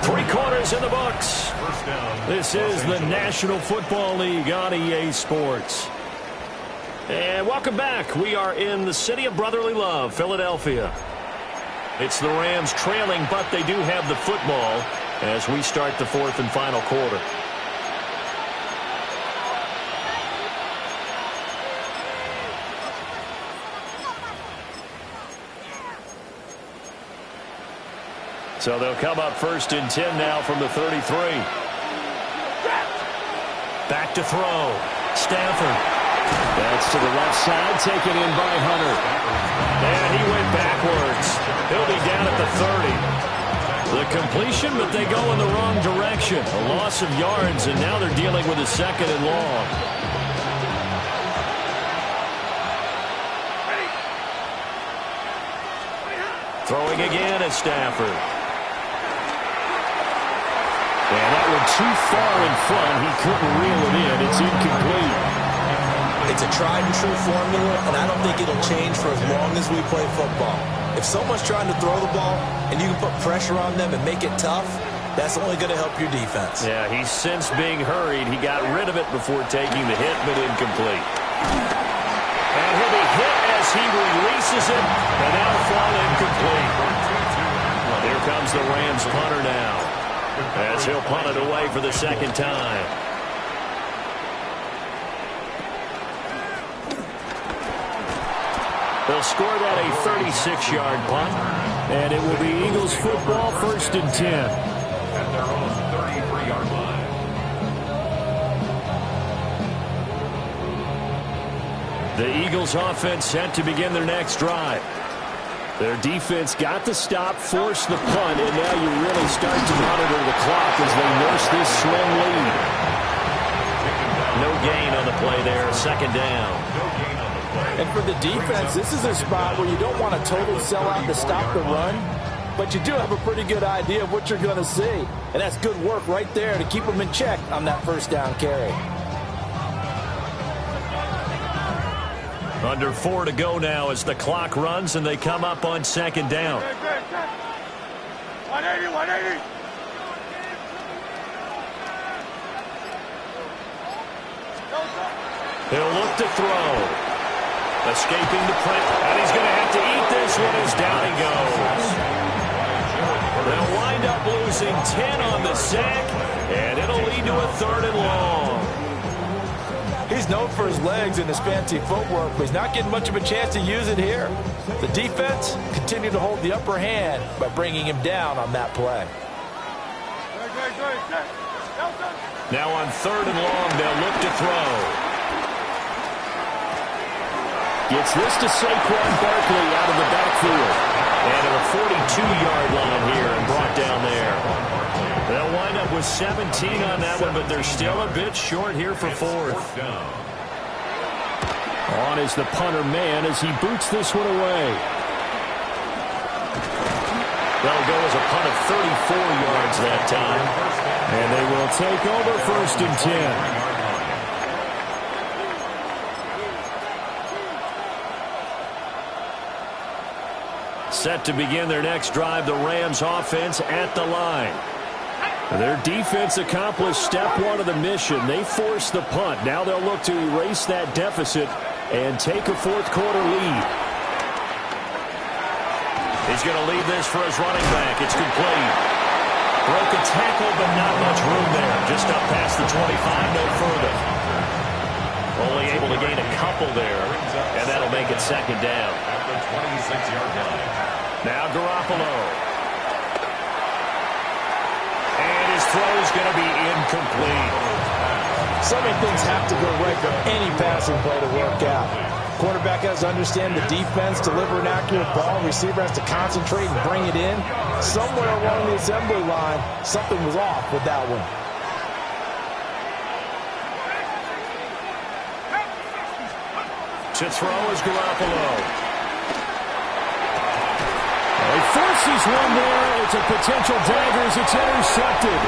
Speaker 7: 3 quarters in the books.
Speaker 5: First down.
Speaker 7: This is the National Football League on EA Sports. And welcome back. We are in the city of brotherly love, Philadelphia. It's the Rams trailing, but they do have the football as we start the 4th and final quarter. So they'll come up 1st and 10 now from the 33. Back to throw. Stafford. That's to the left side, taken in by Hunter. And he went backwards. He'll be down at the 30. The completion, but they go in the wrong direction. A loss of yards, and now they're dealing with a 2nd and long. Throwing again at Stafford. And that one too far in front. He couldn't reel it in. It's incomplete.
Speaker 8: It's a tried-and-true formula, and I don't think it'll change for as long as we play football. If someone's trying to throw the ball and you can put pressure on them and make it tough, that's only going to help your defense.
Speaker 7: Yeah, he's since being hurried. He got rid of it before taking the hit, but incomplete. And he'll be hit as he releases it, and that'll fall incomplete. Here comes the Rams punter now, as he'll punt it away for the 2nd time. They'll score that a 36-yard punt, and it will be Eagles football, 1st and 10.
Speaker 5: At their own 33-yard line.
Speaker 7: The Eagles offense set to begin their next drive. Their defense got the stop, forced the punt, and now you really start to monitor the clock as they nurse this slim lead. No gain on the play there, 2nd down.
Speaker 8: And for the defense, this is a spot where you don't want to totally sell out to stop the run, but you do have a pretty good idea of what you're going to see. And that's good work right there to keep them in check on that 1st down carry.
Speaker 7: Under 4 to go now as the clock runs and they come up on 2nd down.
Speaker 6: 180, 180.
Speaker 7: He'll look to throw. Escaping the pressure, and he's going to have to eat this one as down he goes. They'll wind up losing 10 on the sack, and it'll lead to a 3rd and long.
Speaker 8: He's known for his legs and his fancy footwork, but he's not getting much of a chance to use it here. The defense continued to hold the upper hand by bringing him down on that play.
Speaker 7: Now on 3rd and long, they'll look to throw. Gets this to Saquon Barkley out of the backfield. And at a 42-yard line here and brought down there. They'll wind up with 17 on that one, but they're still a bit short here for 4th. On is the punter man as he boots this one away. That'll go as a punt of 34 yards that time.
Speaker 9: And they will take over 1st and 10.
Speaker 7: Set to begin their next drive, the Rams offense at the line. Their defense accomplished step 1 of the mission. They forced the punt. Now they'll look to erase that deficit and take a 4th quarter lead. He's going to leave this for his running back. It's complete. Broke a tackle, but not much room there. Just up past the 25, no further. Only able to gain a couple there, and that'll make it 2nd down.
Speaker 5: At the 26-yard line.
Speaker 7: Now Garoppolo. And his throw is going to be incomplete.
Speaker 8: So many things have to go right for any passing play to work out. Quarterback has to understand the defense, deliver an accurate ball. Receiver has to concentrate and bring it in. Somewhere along the assembly line, something was off with that one.
Speaker 7: To throw is Garoppolo.
Speaker 9: He forces one there. It's a potential dagger as it's intercepted.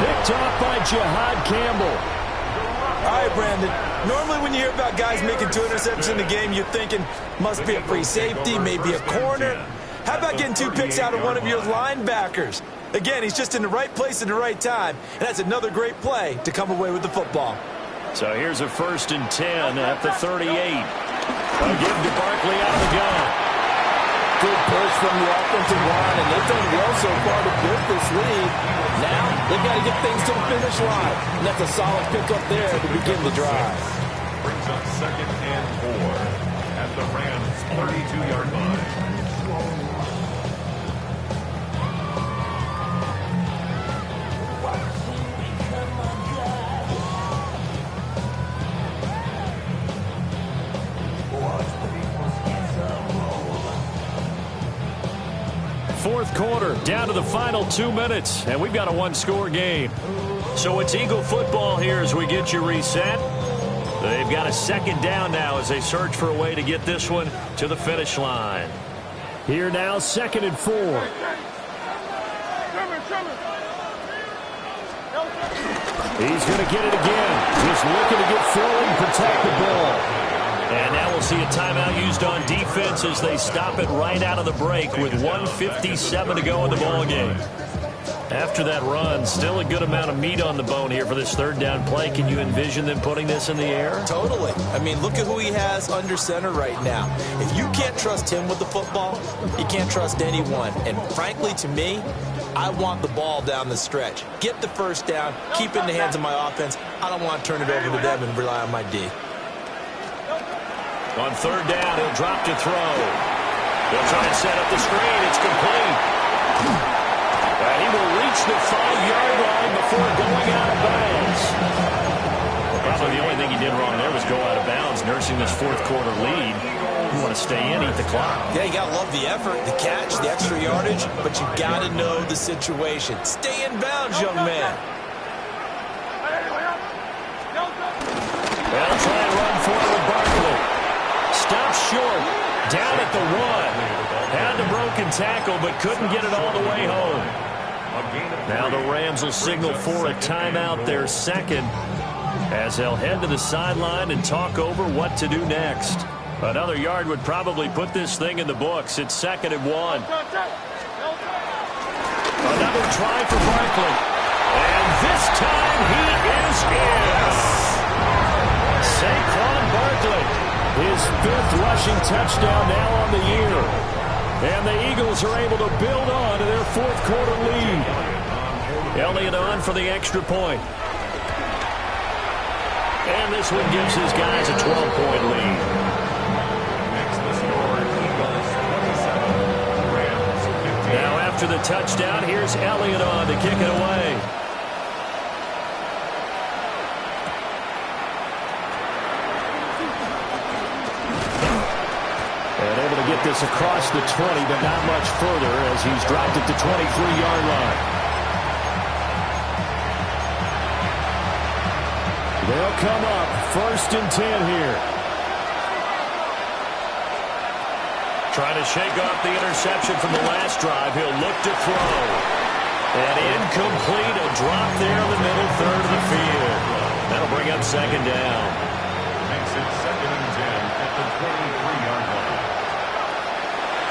Speaker 9: Picked off by Jihad Campbell.
Speaker 8: All right, Brandon. Normally when you hear about guys making 2 interceptions in the game, you're thinking must be a free safety, maybe a corner. How about getting 2 picks out of one of your linebackers? Again, he's just in the right place at the right time, and that's another great play to come away with the football.
Speaker 7: So here's a 1st and 10 at the 38. They'll give to Barkley out of the gun.
Speaker 8: Good push from the offensive line, and they've done well so far to build this lead. Now, they've got to get things to the finish line. And that's a solid pickup there to begin the drive.
Speaker 5: Brings up 2nd and 4 at the Rams' 32-yard line.
Speaker 7: Fourth quarter, down to the final 2 minutes, and we've got a 1-score game. So it's Eagle football here as we get you reset. They've got a 2nd down now as they search for a way to get this one to the finish line.
Speaker 9: Here now, 2nd and 4. He's going to get it again. Just looking to get forward and protect the ball.
Speaker 7: And now we'll see a timeout used on defense as they stop it right out of the break with 1:57 to go in the ballgame. After that run, still a good amount of meat on the bone here for this 3rd down play. Can you envision them putting this in the air?
Speaker 8: Totally. I mean, look at who he has under center right now. If you can't trust him with the football, you can't trust anyone. And frankly, to me, I want the ball down the stretch. Get the 1st down, keep it in the hands of my offense. I don't want to turn it over to them and rely on my D.
Speaker 7: On 3rd down, he'll drop to throw. They'll try and set up the screen. It's complete. And he will reach the 5-yard line before going out of bounds. Probably the only thing he did wrong there was go out of bounds, nursing this 4th quarter lead. You want to stay in, eat the clock.
Speaker 8: Yeah, you got to love the effort, the catch, the extra yardage, but you got to know the situation. Stay in bounds, young man.
Speaker 7: They'll try and run forward Barkley. Stopped short, down at the 1. Had the broken tackle, but couldn't get it all the way home. Now the Rams will signal for a timeout, their 2nd, as they'll head to the sideline and talk over what to do next. Another yard would probably put this thing in the books. It's 2nd and 1. Another try for Barkley. And this time he is in. Saquon Barkley.
Speaker 9: His 5th rushing touchdown now on the year. And the Eagles are able to build on to their 4th quarter lead.
Speaker 7: Elliott on for the extra point. And this one gives his guys a 12-point lead.
Speaker 5: Next the score, Eagles 27, Rams 15.
Speaker 7: Now after the touchdown, here's Elliott on to kick it away.
Speaker 9: Get this across the 20, but not much further as he's dropped it to 23-yard line. They'll come up 1st and 10 here.
Speaker 7: Trying to shake off the interception from the last drive. He'll look to throw. And incomplete. A drop there in the middle third of the field. That'll bring up second down.
Speaker 5: Makes it 2nd and 10 at the 23-yard line.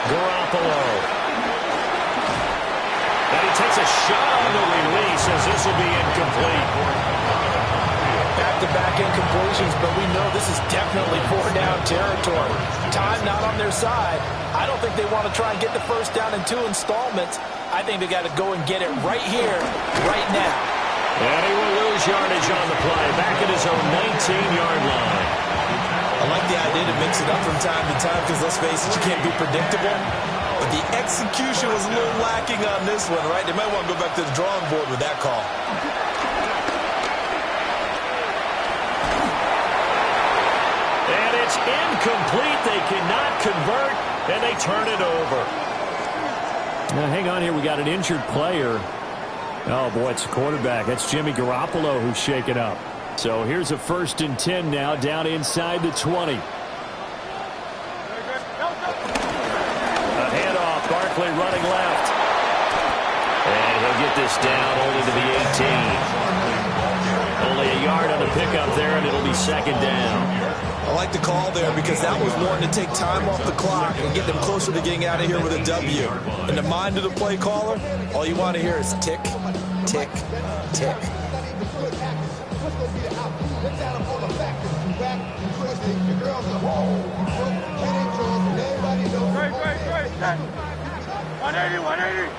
Speaker 7: Garoppolo. And he takes a shot on the release as this will be incomplete.
Speaker 8: Back-to-back incompletions, but we know this is definitely 4-down territory. Time not on their side. I don't think they want to try and get the first down in 2 installments. I think they got to go and get it right here, right now.
Speaker 7: And he will lose yardage on the play, back at his own 19-yard line.
Speaker 8: I like the idea to mix it up from time to time because, let's face it, you can't be predictable. But the execution was a little lacking on this one, right? They might want to go back to the drawing board with that call.
Speaker 7: And it's incomplete. They cannot convert, and they turn it over.
Speaker 9: Now, hang on here. We got an injured player. Oh, boy, it's a quarterback. That's Jimmy Garoppolo who's shaken up. So here's a 1st and 10 now, down inside the 20. A handoff. Barkley running left.
Speaker 7: And he'll get this down only to the 18. Only a yard on the pickup there, and it'll be second down.
Speaker 8: I like the call there because that was one to take time off the clock and get them closer to getting out of here with a W. In the mind of the play caller, all you want to hear is tick, tick, tick.
Speaker 6: Great. 180.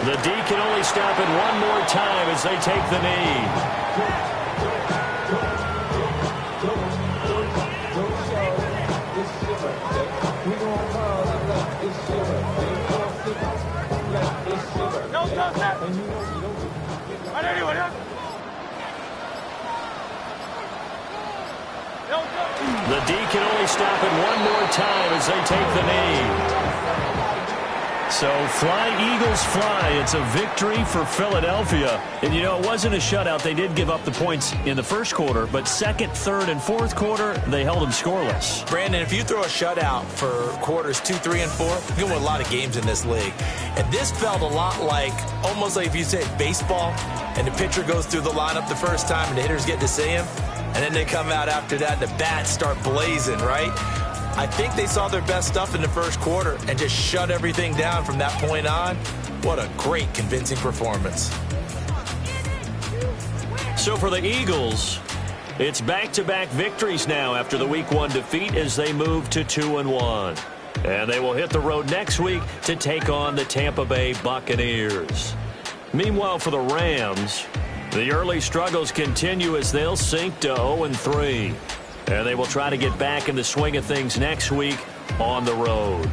Speaker 7: The D can only stop it one more time as they take the knee. The D can only stop it one more time as they take the knee. So fly, Eagles, fly. It's a victory for Philadelphia. And, you know, it wasn't a shutout. They did give up the points in the first quarter, but second, third, and fourth quarter, they held them scoreless.
Speaker 8: Brandon, if you throw a shutout for quarters 2, 3, and 4, you can win a lot of games in this league. And this felt a lot like, almost like if you said baseball, and the pitcher goes through the lineup the first time, and the hitters get to see him, and then they come out after that, and the bats start blazing, right? I think they saw their best stuff in the first quarter and just shut everything down from that point on. What a great, convincing performance.
Speaker 7: So for the Eagles, it's back-to-back victories now after the Week 1 defeat as they move to 2-1. And they will hit the road next week to take on the Tampa Bay Buccaneers. Meanwhile, for the Rams, the early struggles continue as they'll sink to 0-3. And they will try to get back in the swing of things next week on the road.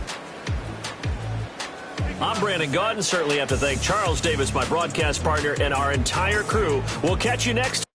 Speaker 7: I'm Brandon Gaudin. Certainly have to thank Charles Davis, my broadcast partner, and our entire crew. We'll catch you next